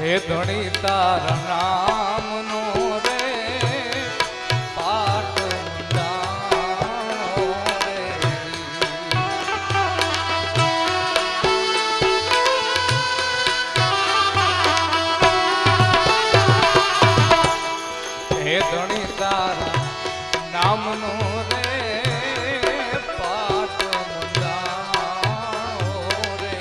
હે ધણી તારા નામનો રે પાટ મંડાણો રે. હે ધણી તારા નામનો રે પાટ મંડાણો રે.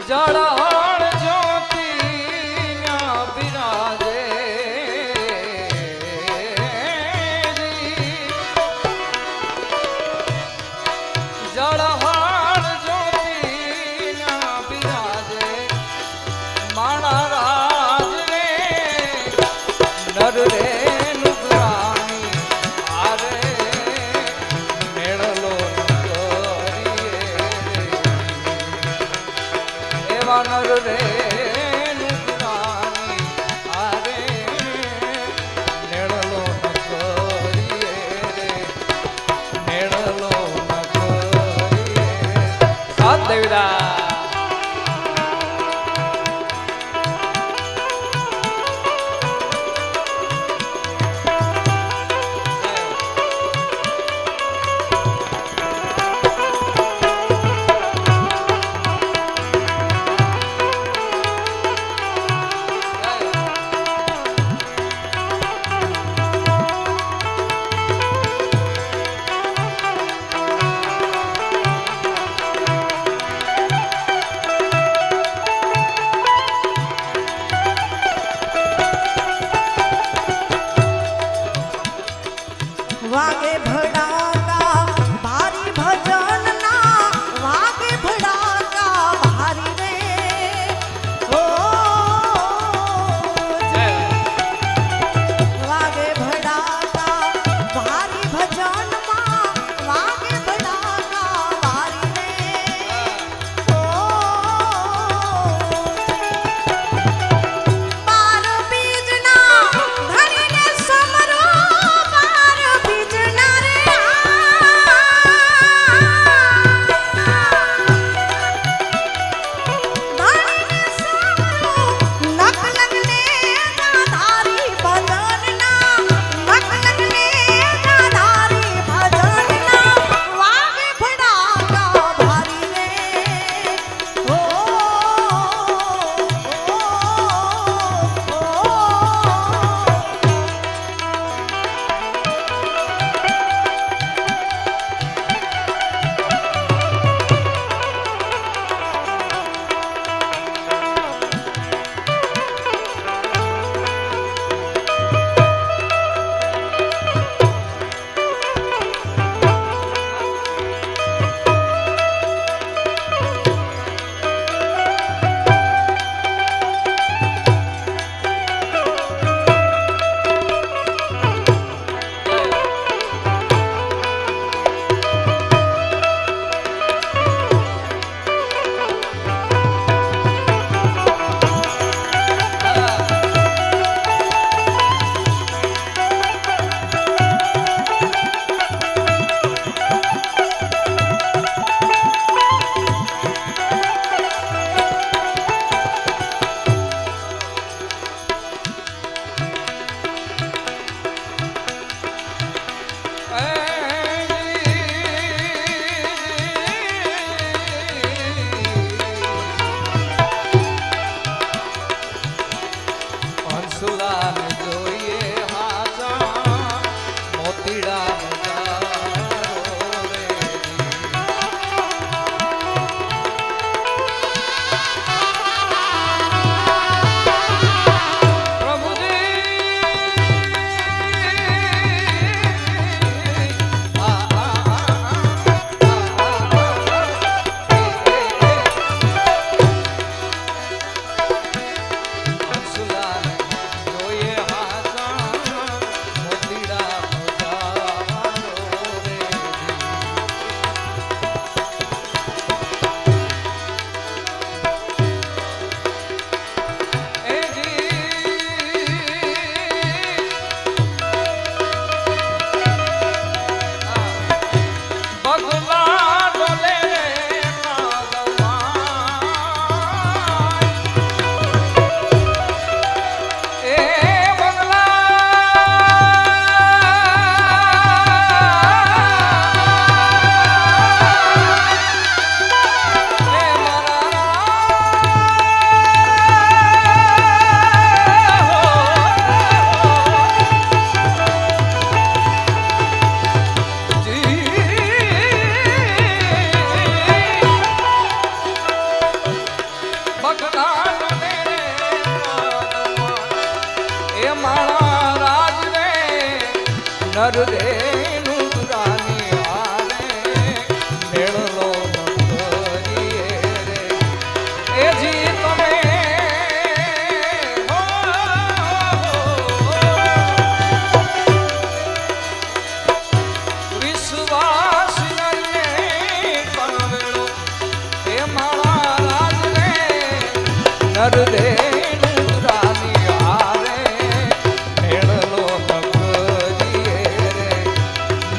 જળહળ જ્યોતિ ન્યા બિરાજે જળહળ જ્યોતિ ન્યા બિરાજે માણા રાજ રે નર રે નુગરાણી આરે મેળલો નર રે નુગરાણી આરે નેળલો ન કરીએ રે નેળલો ન કરીએ. સાત દેવીદા નરદેનું રાની હારે મેળલો નગરીએ રે એ જી તમે વિશ્વાસ નરને પરવેળો એ મારા રાજને નરદેનું રાની હારે મેળલો નગરીએ રે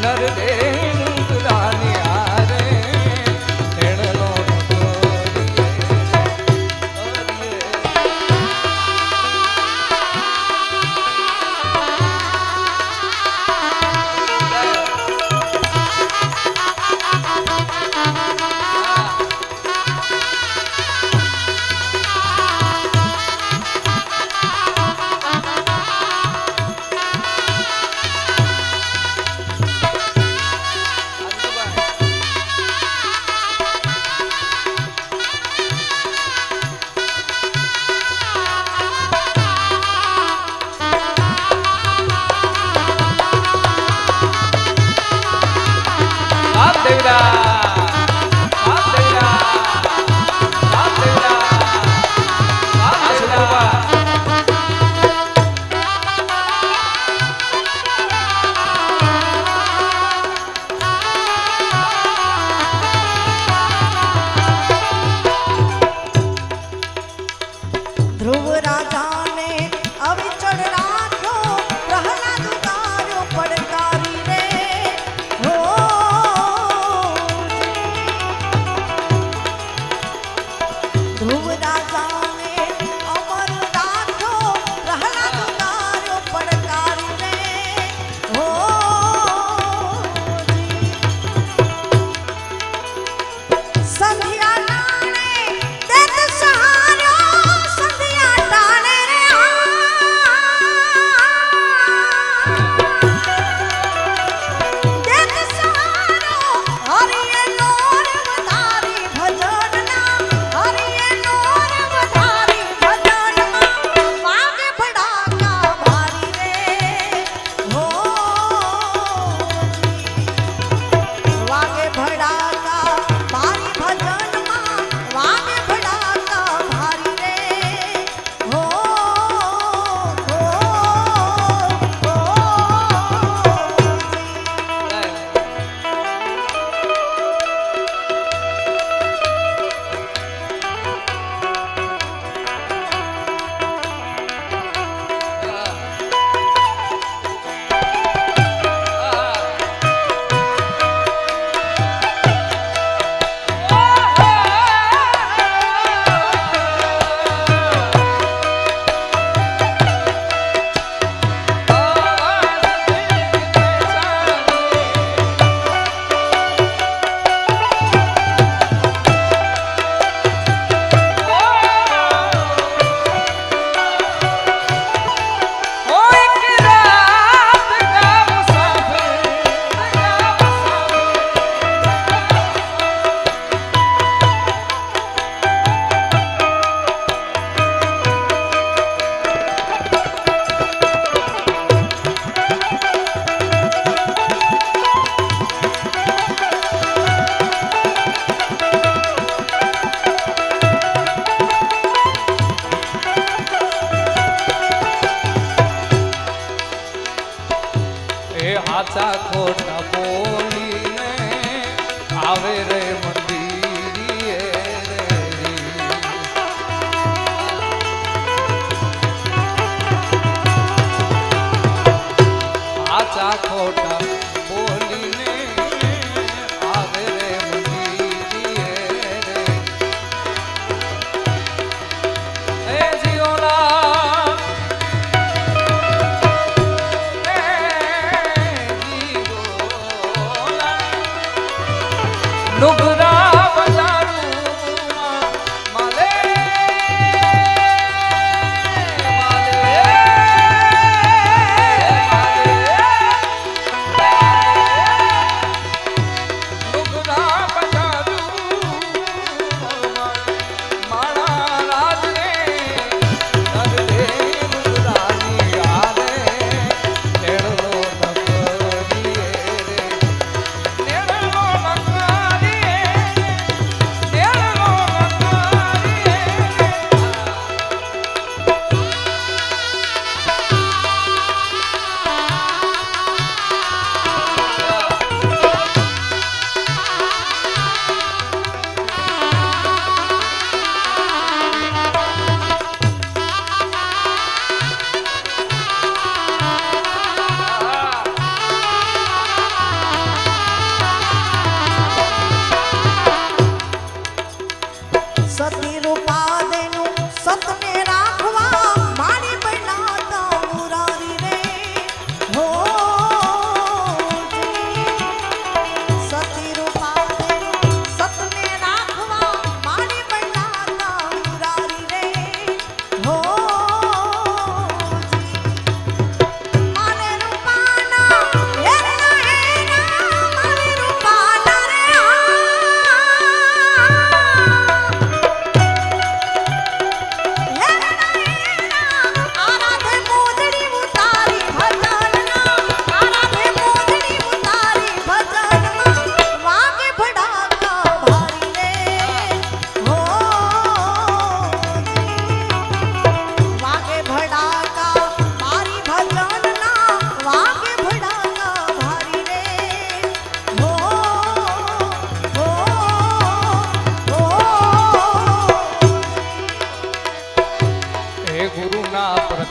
નરદેનું રાની હારે મેળલો નગરીએ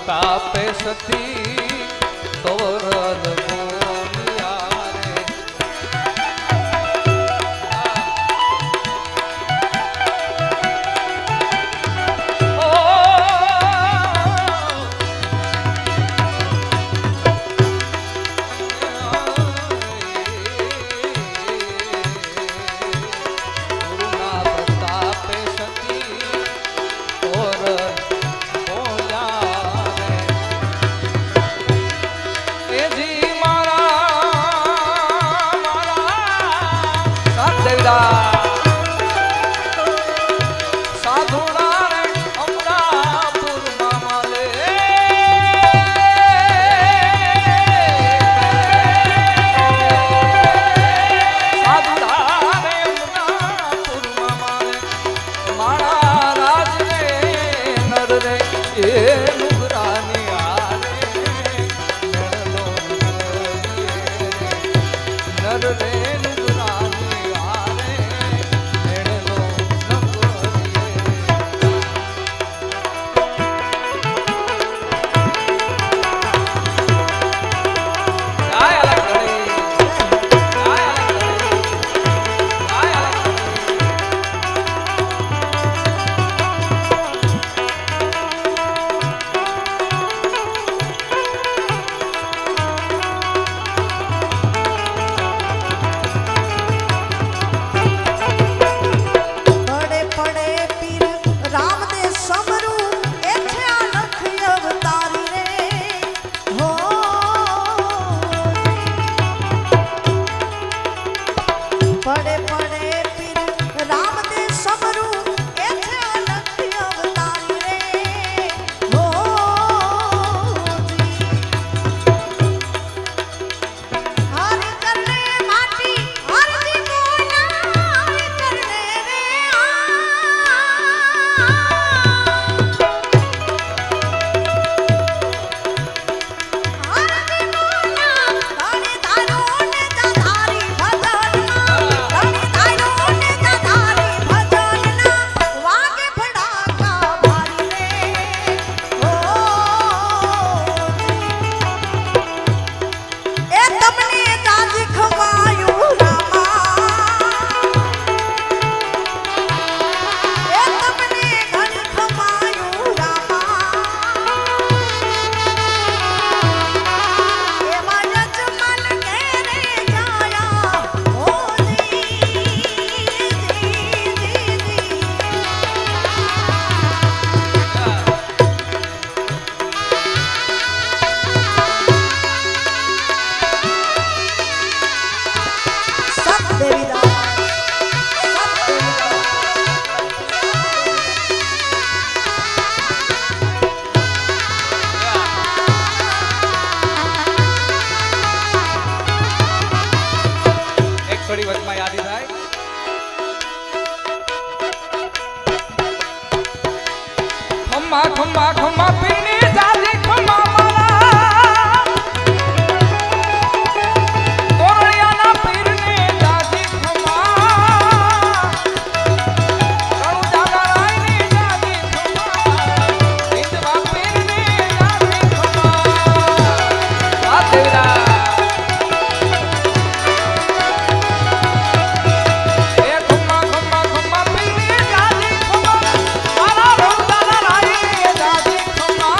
પ્રતાપે સતી તોરલ બોલિયા રે. ગુરુના પ્રતાપે સતી તોરલ બોલ્યા રે. એ જી મારા સાથ દેવદા સાધુડા રે અમરાપુરમાં માલે. સાધુડા રે અમરાપુરમાં માલે. મારા રાજ રે નર રે એ નુગરાની આરે નરનો નર રે નુગરાની આરે નરનો આય અલગ ઘડી આય અલગ ઘડી આય અલગ પડે પડે પીર રામ દે સમરું એ છે આ લખ અવતારી રે હો. પડે પડે પીર રામ દે સમરું એ છે આ લખ અવતારી રે હો. હર કરને માટી હરજી કોના કરને રે હરજી કોના ધણી ધારો ને ધારી ભજનમાં ધણી ધારો ને ધારી ભજનના વાગે ફડાકા ભારી રે હો. એ તમને તાજી ખવાયું રામા એ તમને ઘણી ખવાયું રામા એમાં યજમાન ઘેરે જાયા હો એક થોડી વચમાં યાદી થાય. ખમ્મા ખમ્મા ખમ્મા પીની જાજી ખમ્મા મારા તોરણિયાના પીરને જાજી ખમ્મા રણુ જાગરાયની જાજી ખમ્મા હિંદવા પીરને જાજી ખમ્મા. આ દેવડા એ ખમ્મા ખમ્મા ખમ્મા પીની જાજી ખમ્મા મારા રણુ જાગરાયની જાજી ખમ્મા.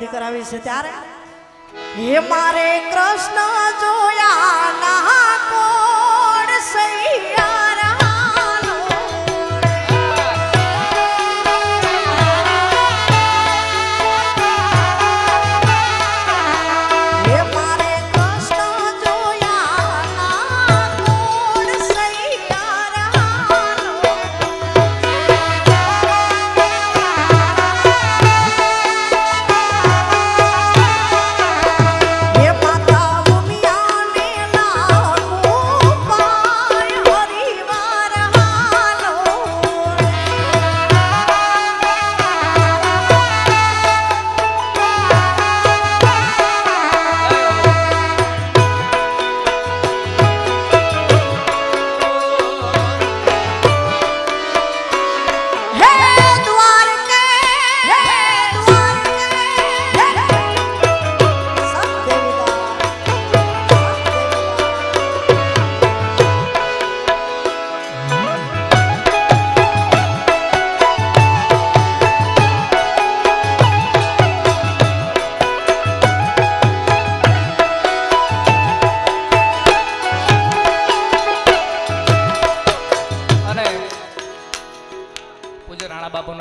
યાદ કરાવી છે ત્યારે હે મારે કૃષ્ણ જોયા ના કોણ સૈયારા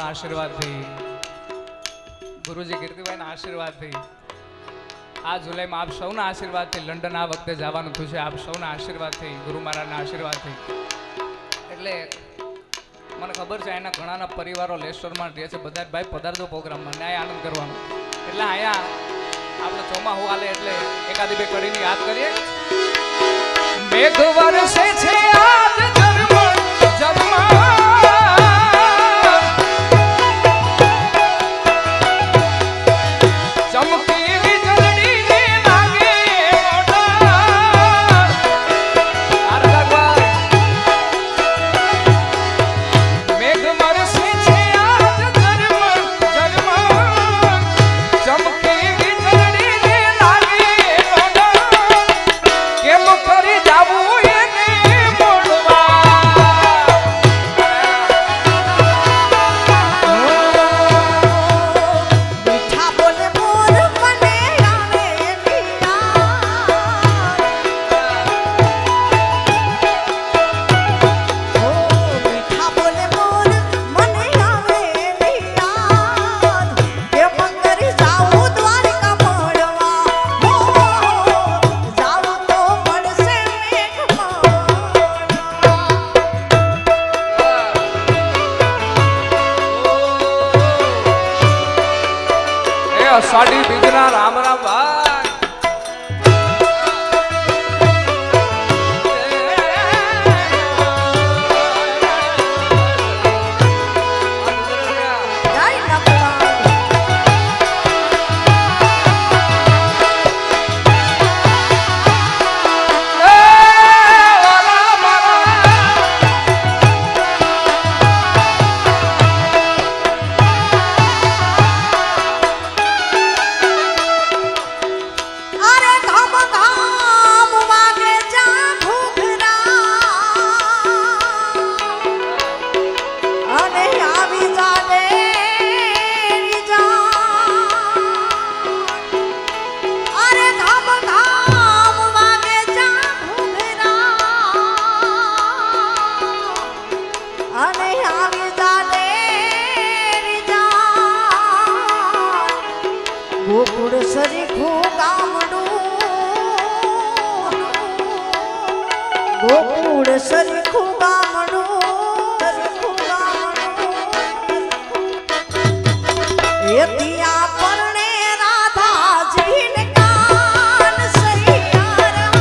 આશીર્વાદથી ગુરુજી કીર્તિભાઈના આશીર્વાદથી આ જુલાઈમાં આપ સૌના આશીર્વાદથી લંડન આ વખતે જવાનું થયું છે. આપ સૌના આશીર્વાદથી ગુરુ મહારાજના આશીર્વાદથી એટલે મને ખબર છે એના ઘણાના પરિવારો લેસ્ટરમાં રહે છે. બધા ભાઈ પધારજો પ્રોગ્રામમાં ન્યાય આનંદ કરવાનો. એટલે અહીંયા આપણે ચોમાહું હાલે એટલે એકાદી બે કડીની યાદ કરીએ. મેઘ વરસે છે આજ જગમાં સાડી બીજના રામ રામ ભાઈ. ગોકુળ સરખું ગામડું એ ત્યાં પરણે રાધાજીને કાન સૈયારા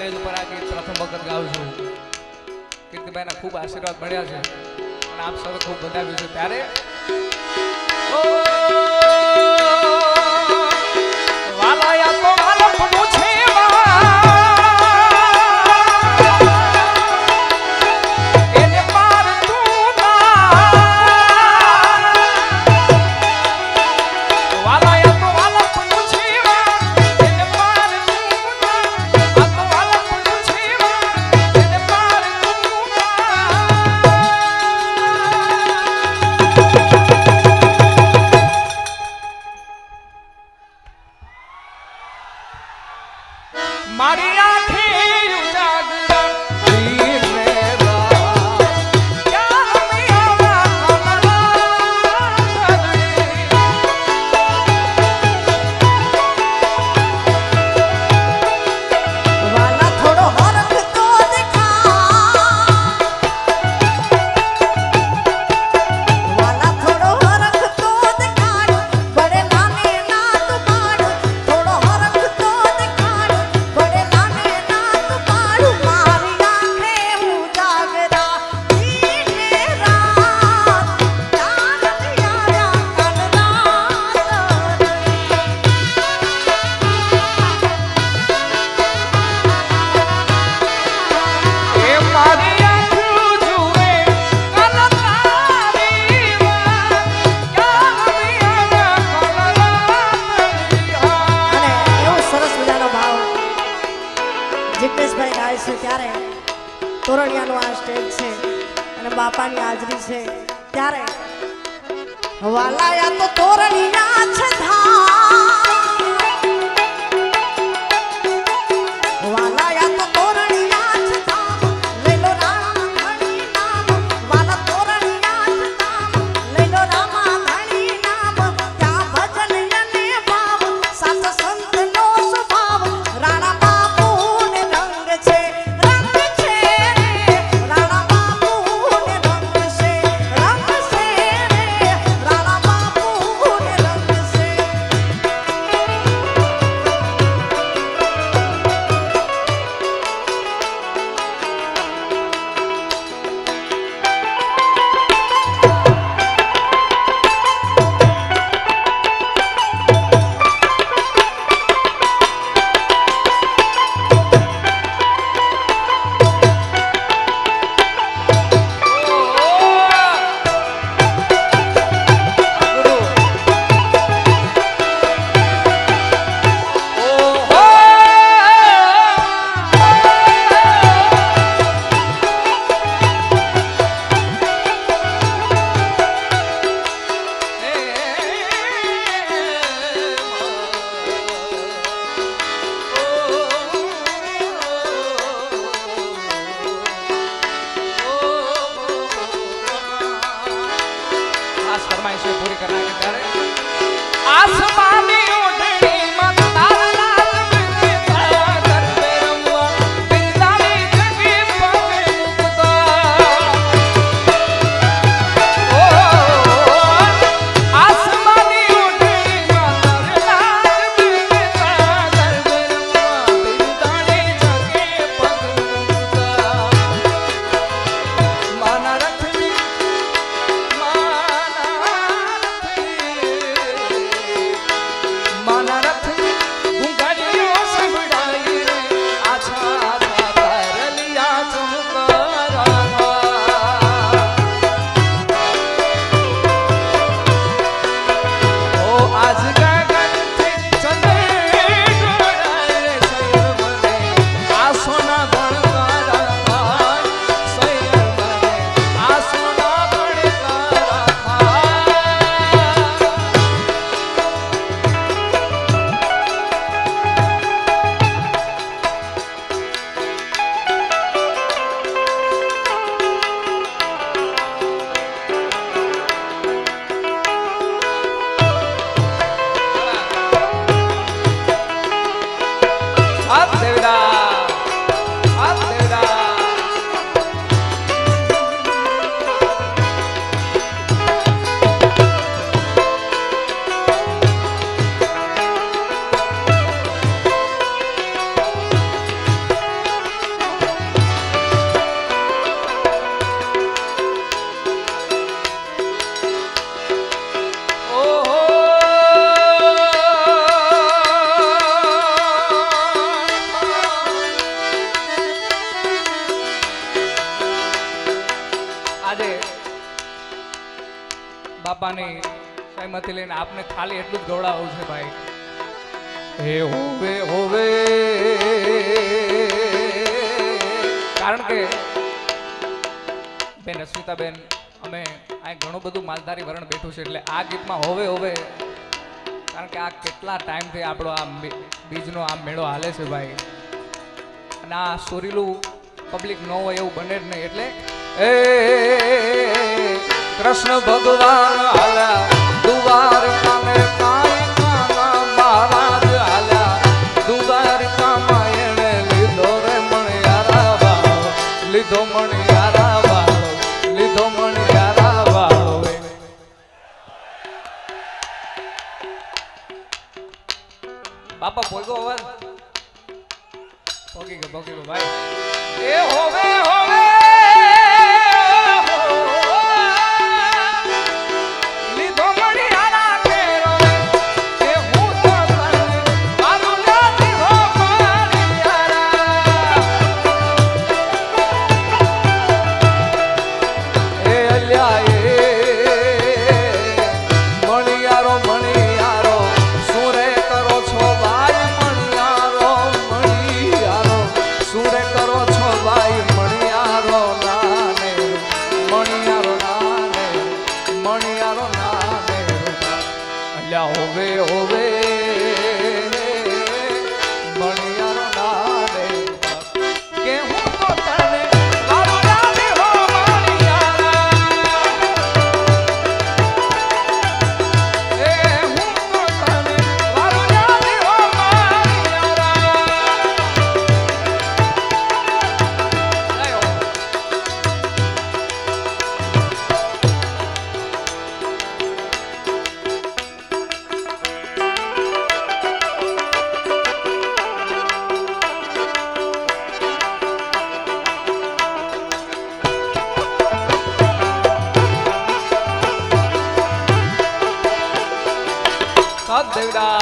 સ્ટેજ ઉપર આ ગીત પ્રથમ વખત ગાઉં છું. કીર્તિભાઈના ખૂબ આશીર્વાદ મળ્યા છે અને આપ સૌએ ખૂબ વધાવ્યું છે. ત્યારે વાલાયા તો વાલપનું છે મારી આંખે ઉજાગરા વીર મેરા ક્યાં મિયા વાલા થોડો હરખ તો દેખા વાલા થોડો હરખ તો દેખાડ બડે લાને ના તું પાડ થોડો હરખ તો દેખાડ બડે લાને ના તું પાડ મારી આંખે ઉજાગરા દીને રાત ચાંદ યારા કન રાત એ મારી આંખો જુએ કન તારી વાત ક્યાં મિયા અને એવો સરસ મજાનો ભાવ જિગ્નેશભાઈ ગાય છે ત્યારે તોરણિયાનો આ સ્ટેજ છે અને બાપાની હાજરી છે ત્યારે વાલાયા તો તોરણિયા છે વાલાયા તો તોરણિયા છે લેલો રામા ધણી નામ વાલા તોરણિયા છે લેલો રામા ધણી નામ ત્યાં ભજન અને ભાવ સાત સંતનો સ્વભાવ રાણા બાપુને રંગ છે રે રાણા બાપુને રંગ છે રે રાણા બાપુને રંગ છે બાપાની સહેમતી લઈને આપને ખાલી એટલું જ ગવડાવવું છે ભાઈ. હે હોવે હોવે, કારણ કે બેન અસ્મિતાબેન અમે આ ઘણું બધું માલધારી વરણ બેઠું છે એટલે આ ગીતમાં હોવે હોવે, કારણ કે આ કેટલા ટાઈમથી આપણો આ બીજનો આ મેળો હાલે છે ભાઈ, અને આ સુરીલું પબ્લિક ન હોય એવું બને જ નહીં. એટલે એ કૃષ્ણ ભગવાન હાલ્યા દ્વારકાને કાંઈ કાના મહારાજ હાલ્યા દ્વારકામાં એણે લીધો રે મણિયારા વાળો, લીધો મણિયારા વાળો, લીધો મણિયારા વાળો. બાપા પોગો હવે પોગી ગયો ભાઈ. એ હોવે હોવે લીધો મણિયારા કેરો, એ હું તો તને મારું લાદી હો મણિયારા. એ અલ્યા એ મણિયારો મણિયારો શું રે કરો છો ભાઈ, મણિયારો મણિયારો શું રે કરો છો ભાઈ, મણિયારો નાને મણિયારો નાને મણિયારો નાને. અલ્યા હોવે હોવે મણિયારો નાને કે હું તો તને મારું લાદી હો મણિયારા, એ હું તો તને મારું લાદી હો સદદેવડા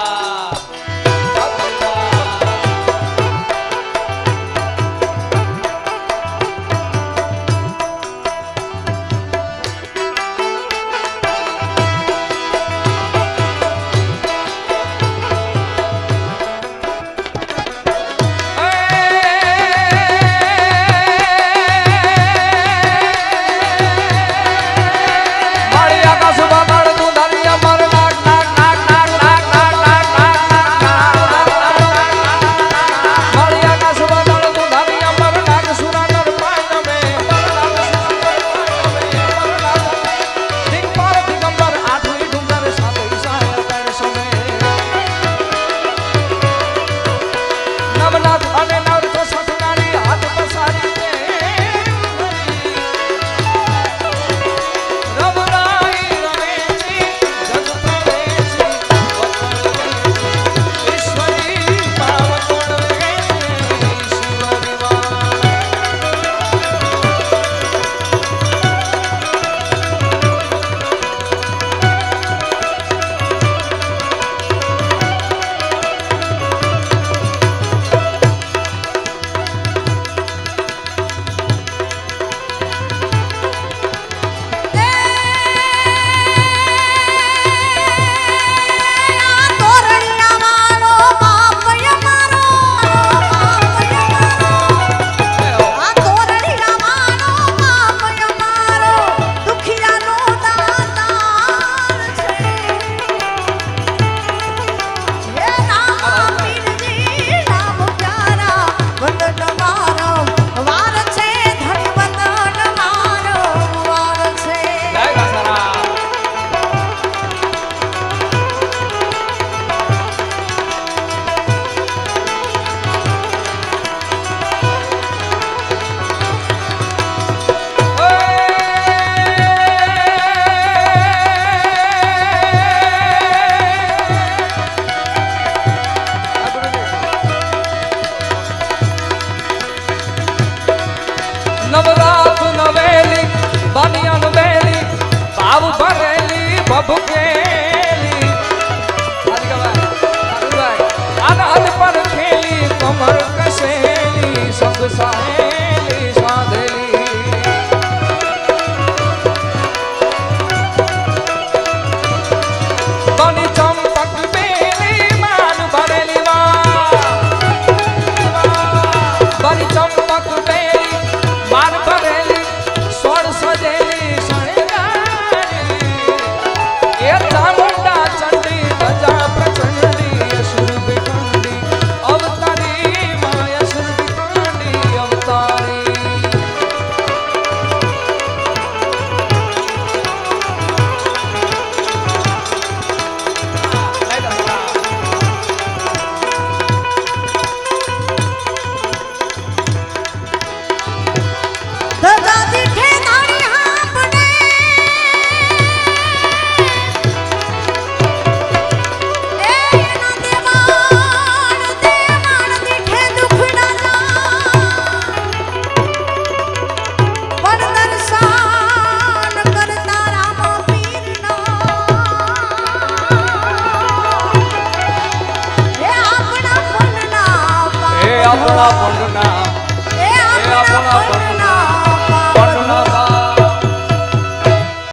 નવરાત નવેલી બનિયાન બેલી ભાવ ભરેલી ભભકેલી અનહદ પર ખેલી કમર કસેલી સંગ સાહેલી સાધેલી આપણા પંડના એ આપણા આપણા પંડના